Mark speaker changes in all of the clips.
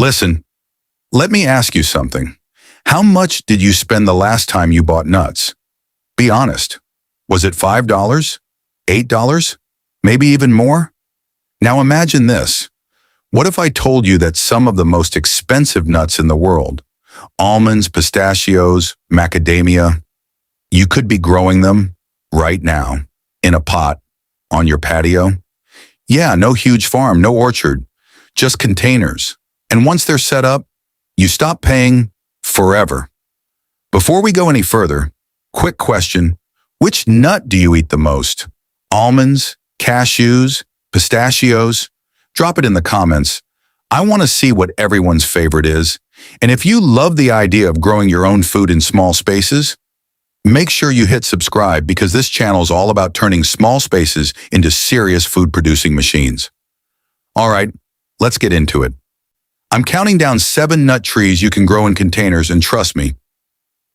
Speaker 1: Listen, let me ask you something. How much did you spend the last time you bought nuts? Be honest. Was it $5? $8? Maybe even more? Now imagine this. What if I told you that some of the most expensive nuts in the world, almonds, pistachios, macadamia, you could be growing them right now in a pot on your patio? Yeah, no huge farm, no orchard, just containers. And once they're set up, you stop paying forever. Before we go any further, quick question. Which nut do you eat the most? Almonds, cashews, pistachios? Drop it in the comments. I want to see what everyone's favorite is. And if you love the idea of growing your own food in small spaces, make sure you hit subscribe because this channel is all about turning small spaces into serious food-producing machines. All right, let's get into it. I'm counting down 7 nut trees you can grow in containers, and trust me.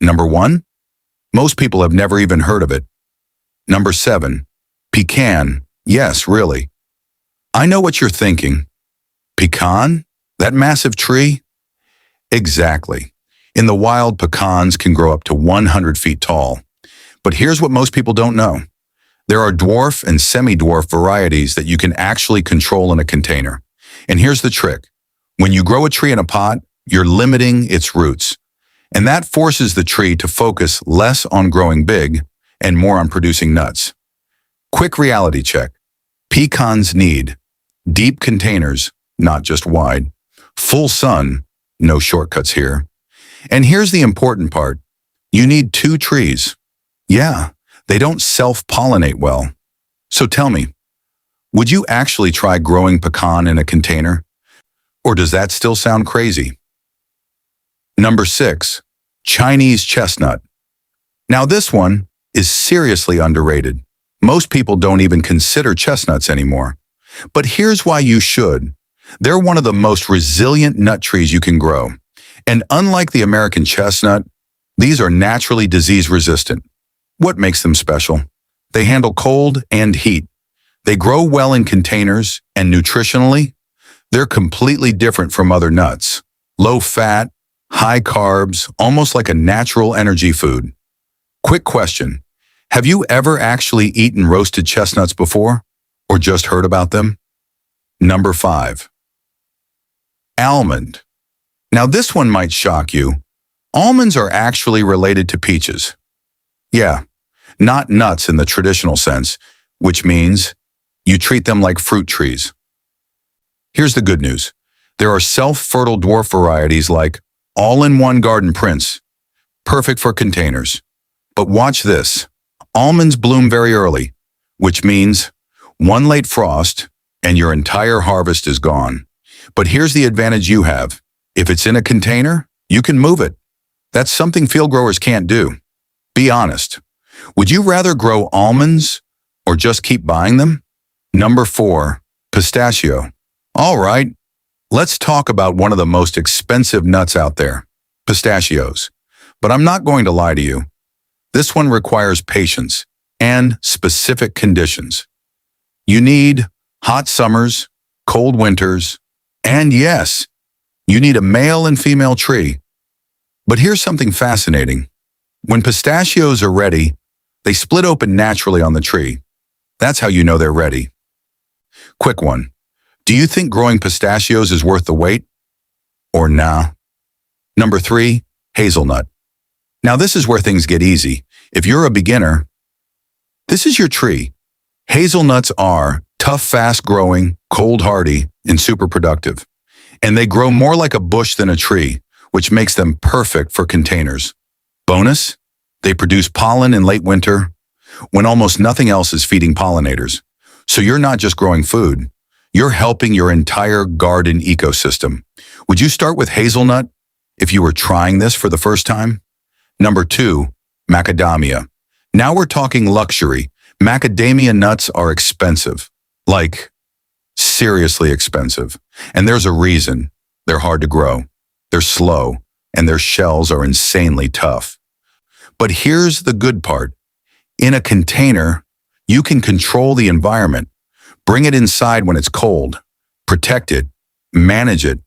Speaker 1: Number 1, most people have never even heard of it. Number 7, pecan. Yes, really. I know what you're thinking. Pecan? That massive tree? Exactly. In the wild, pecans can grow up to 100 feet tall. But here's what most people don't know. There are dwarf and semi-dwarf varieties that you can actually control in a container. And here's the trick. When you grow a tree in a pot, you're limiting its roots. And that forces the tree to focus less on growing big and more on producing nuts. Quick reality check. Pecans need deep containers, not just wide. Full sun, no shortcuts here. And here's the important part. You need 2 trees. Yeah, they don't self-pollinate well. So tell me, would you actually try growing pecan in a container? Or does that still sound crazy? Number 6, Chinese chestnut. Now this one is seriously underrated. Most people don't even consider chestnuts anymore. But here's why you should. They're one of the most resilient nut trees you can grow. And unlike the American chestnut, these are naturally disease-resistant. What makes them special? They handle cold and heat. They grow well in containers, and nutritionally, they're completely different from other nuts. Low fat, high carbs, almost like a natural energy food. Quick question. Have you ever actually eaten roasted chestnuts before? Or just heard about them? Number 5. Almond. Now this one might shock you. Almonds are actually related to peaches. Yeah, not nuts in the traditional sense, which means you treat them like fruit trees. Here's the good news. There are self-fertile dwarf varieties like All-in-One Garden Prince, perfect for containers. But watch this. Almonds bloom very early, which means one late frost and your entire harvest is gone. But here's the advantage you have. If it's in a container, you can move it. That's something field growers can't do. Be honest. Would you rather grow almonds or just keep buying them? Number 4, pistachio. All right, let's talk about one of the most expensive nuts out there, pistachios. But I'm not going to lie to you. This one requires patience and specific conditions. You need hot summers, cold winters, and yes, you need a male and female tree. But here's something fascinating. When pistachios are ready, they split open naturally on the tree. That's how you know they're ready. Quick one. Do you think growing pistachios is worth the wait? Or nah? Number 3, hazelnut. Now this is where things get easy. If you're a beginner, this is your tree. Hazelnuts are tough, fast-growing, cold-hardy, and super productive. And they grow more like a bush than a tree, which makes them perfect for containers. Bonus, they produce pollen in late winter when almost nothing else is feeding pollinators. So you're not just growing food, you're helping your entire garden ecosystem. Would you start with hazelnut if you were trying this for the first time? Number 2, macadamia. Now we're talking luxury. Macadamia nuts are expensive. Like, seriously expensive. And there's a reason. They're hard to grow. They're slow, and their shells are insanely tough. But here's the good part. In a container, you can control the environment. Bring it inside when it's cold. Protect it. Manage it.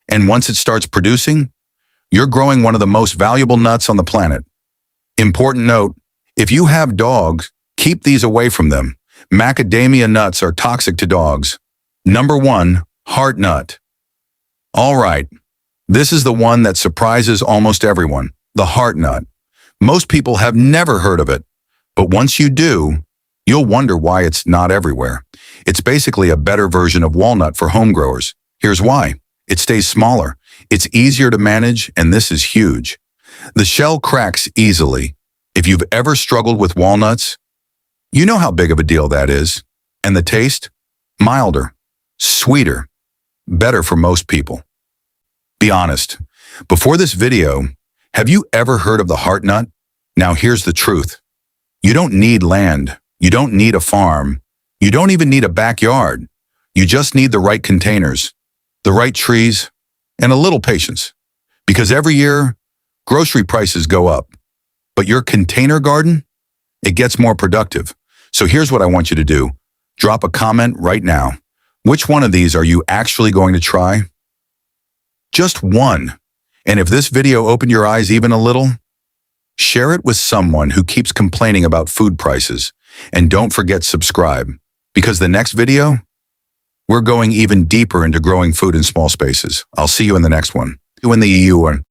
Speaker 1: And once it starts producing, you're growing one of the most valuable nuts on the planet. Important note, if you have dogs, keep these away from them. Macadamia nuts are toxic to dogs. Number 1, heartnut. All right, this is the one that surprises almost everyone, the heartnut. Most people have never heard of it, but once you do, you'll wonder why it's not everywhere. It's basically a better version of walnut for home growers. Here's why. It stays smaller, it's easier to manage, and this is huge. The shell cracks easily. If you've ever struggled with walnuts, you know how big of a deal that is. And the taste? Milder, sweeter, better for most people. Be honest, before this video, have you ever heard of the heartnut? Now here's the truth. You don't need land. You don't need a farm. You don't even need a backyard. You just need the right containers, the right trees, and a little patience. Because every year, grocery prices go up. But your container garden, it gets more productive. So here's what I want you to do. Drop a comment right now. Which one of these are you actually going to try? Just one. And if this video opened your eyes even a little, share it with someone who keeps complaining about food prices. And don't forget subscribe, because the next video, we're going even deeper into growing food in small spaces. I'll see you in the next one. In the EU one.